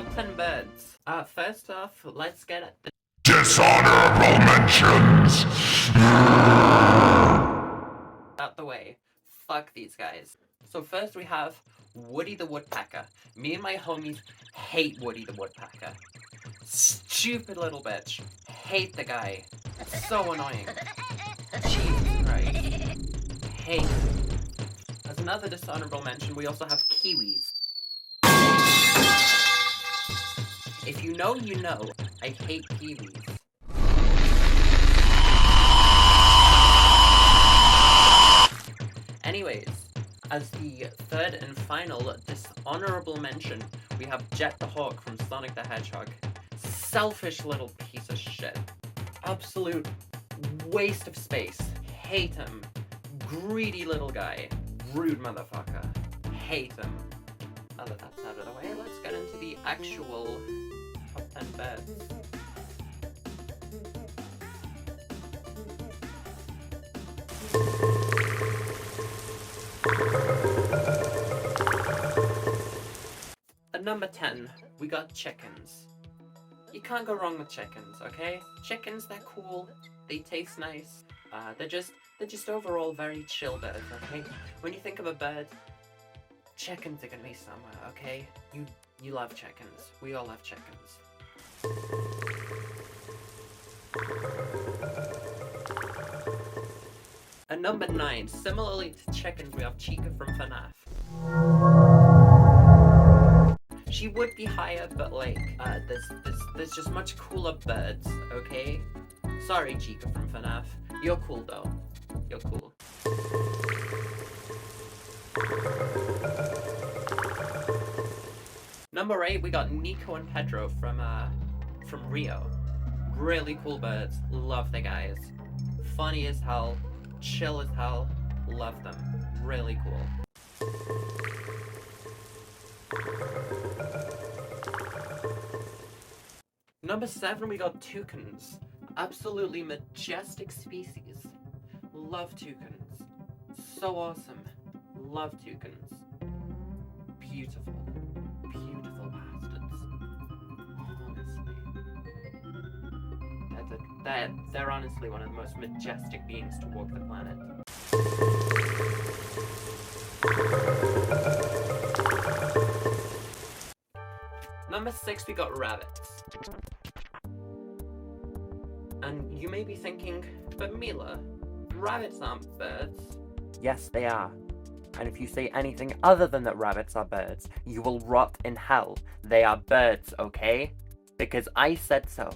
top 10 birds. First off, let's get at the Dishonorable mentions! out the way. Fuck these guys. So first we have Woody the Woodpecker. Me and my homies hate Woody the Woodpecker. Stupid little bitch. Hate the guy. So annoying. Jesus Christ. Hate him. As another dishonorable mention, we also have kiwis. If you know, you know. I hate kiwis. Anyways, as the third and final dishonorable mention, we have Jet the Hawk from Sonic the Hedgehog. Selfish little piece of shit. Absolute waste of space. Hate him. Greedy little guy. Rude motherfucker. Hate him. Now that that's out of the way, let's get into the actual top 10 birds. At number 10, we got chickens. You can't go wrong with chickens, okay? Chickens, they're cool, they taste nice, they're just overall very chill birds, okay? When you think of a bird, chickens are gonna be somewhere, okay? You love chickens. We all love chickens. At number 9, similarly to chickens, we have Chica from FNAF. She would be higher, but like, there's just much cooler birds, okay? Sorry, Chica from FNAF. You're cool though. You're cool. Number 8, we got Nico and Pedro from Rio. Really cool birds. Love the guys. Funny as hell. Chill as hell. Love them. Really cool. Number 7, we got toucans. Absolutely majestic species. Love toucans. So awesome. Love toucans. Beautiful. Beautiful bastards. Honestly. They're honestly one of the most majestic beings to walk the planet. Number 6, we got rabbits. And you may be thinking, but Mila, rabbits aren't birds. Yes, they are. And if you say anything other than that rabbits are birds, you will rot in hell. They are birds, okay? Because I said so.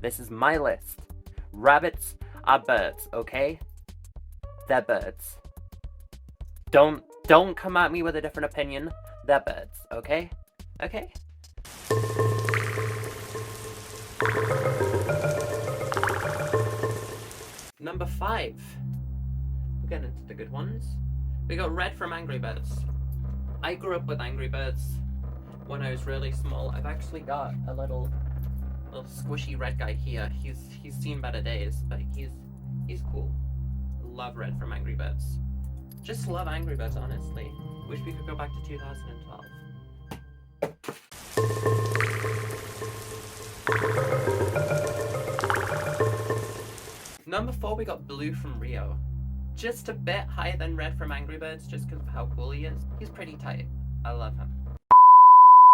This is my list. Rabbits are birds, okay? They're birds. Don't come at me with a different opinion. They're birds, okay? Okay? Number 5. We're getting into the good ones. We got Red from Angry Birds. I grew up with Angry Birds when I was really small. I've actually got a little squishy red guy here. He's seen better days, but he's cool. Love Red from Angry Birds. Just love Angry Birds, honestly. Wish we could go back to 2012. Number 4, we got Blue from Rio. Just a bit higher than Red from Angry Birds, just because of how cool he is. He's pretty tight. I love him.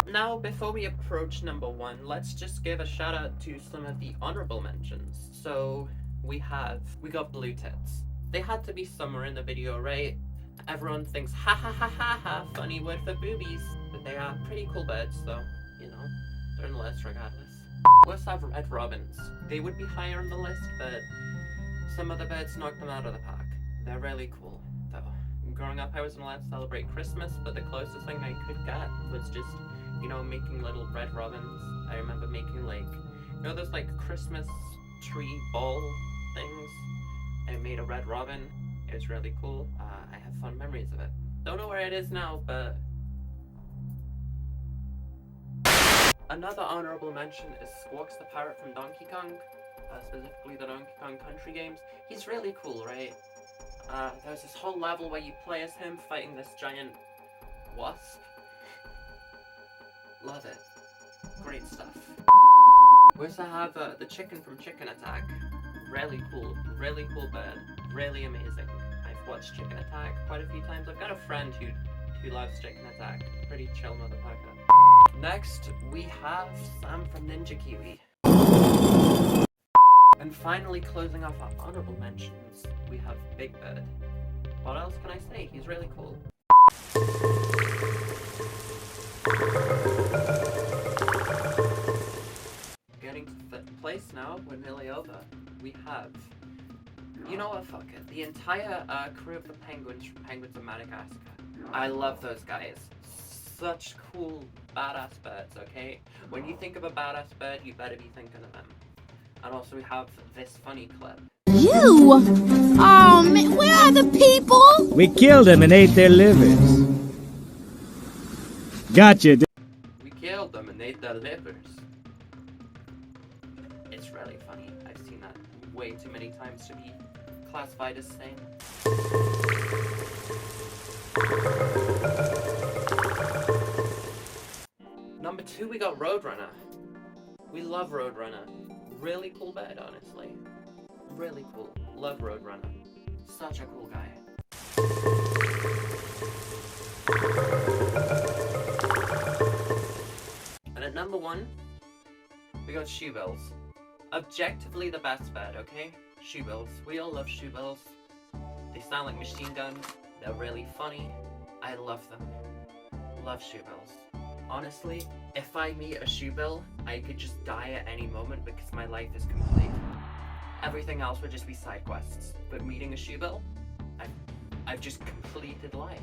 Now, before we approach number 1, let's just give a shout out to some of the honorable mentions. So, we got Blue Tits. They had to be somewhere in the video, right? Everyone thinks, ha ha ha ha ha, funny word for boobies. But they are pretty cool birds, so, you know, they're on the list regardless. We also have Red Robins. They would be higher on the list, but some other birds knocked them out of the park. They're really cool, though. Growing up, I wasn't allowed to celebrate Christmas, but the closest thing I could get was just, you know, making little red robins. I remember making, like, you know those, like, Christmas tree ball things? I made a red robin. It was really cool. I have fond memories of it. Don't know where it is now, but... Another honorable mention is Squawks the Parrot from Donkey Kong. Specifically the Donkey Kong Country games. He's really cool, right? There's this whole level where you play as him fighting this giant wasp. Love it. Great stuff. We also have the chicken from Chicken Attack. Really cool bird. Really amazing. I've watched Chicken Attack quite a few times. I've got a friend who loves Chicken Attack. Pretty chill motherfucker. Next, we have Sam from Ninja Kiwi. And finally, closing off our honorable mentions, we have Big Bird. What else can I say? He's really cool. Getting to fifth place now, we're nearly over. We have, you know what, fuck it, the entire crew of the Penguins from Penguins of Madagascar. I love those guys. Such cool, badass birds, okay? When you think of a badass bird, you better be thinking of them. And also we have this funny clip. You? Oh man, where are the people? We killed them and ate their livers. Gotcha. We killed them and ate their livers. It's really funny. I've seen that way too many times to be classified as sane. Number 2, we got Roadrunner. We love Roadrunner. Really cool bird, honestly. Really cool. Love Roadrunner. Such a cool guy. And at number 1, we got Shoebills. Objectively the best bird, okay? Shoebills. We all love shoebills. They sound like machine guns. They're really funny. I love them. Love shoebills. Honestly, if I meet a shoebill, I could just die at any moment because my life is complete. Everything else would just be side quests. But meeting a shoebill, I've just completed life.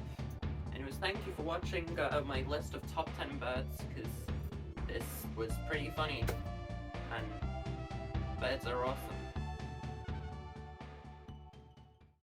Anyways, thank you for watching my list of top 10 birds, because this was pretty funny. And birds are awesome.